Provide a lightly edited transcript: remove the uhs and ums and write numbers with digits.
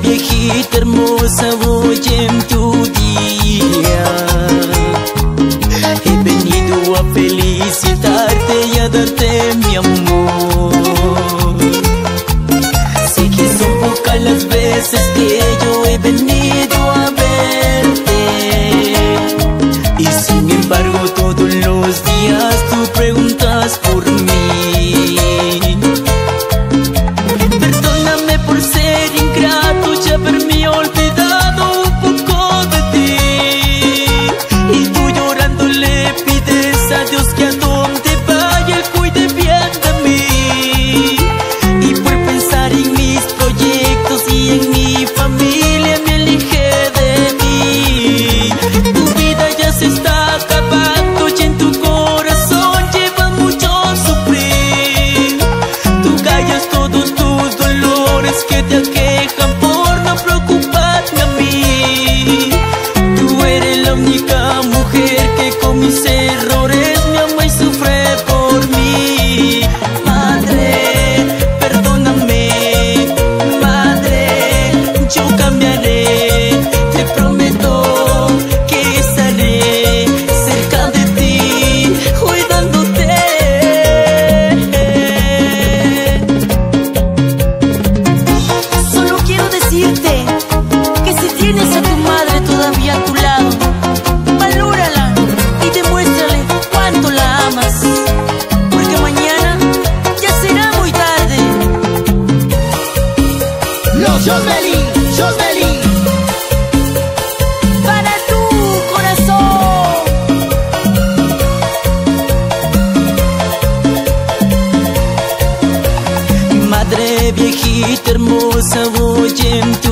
viejita hermosa, voy en tu día. He venido a felicitarte y a darte mi amor. Sé que son pocas las veces que yo he venido a verte, y sin embargo todos los días tú preguntas por mí. Perdóname por ser ingrato y haberme olvidado un poco de ti, y tú llorando le pides a Dios que a donde vaya cuide bien de mí. Y por pensar en mis proyectos y en mi familia me alejé de mí. Tu vida ya se está acabando y en tu corazón lleva mucho sufrir. Tú callas todos tus dolores que te aquejan por no preocuparme a mí. Tú eres la única mujer que con mis errores me ama y sufre por mí. Madre, perdóname, madre, yo cambiaré, te prometo que estaré cerca de ti, cuidándote. Solo quiero decirte que si tienes a tu madre todavía a tu lado, valórala y demuéstrale cuánto la amas, porque mañana ya será muy tarde. Los Josbeli, Josbeli. Para tu corazón. Madre viejita hermosa, voy en tu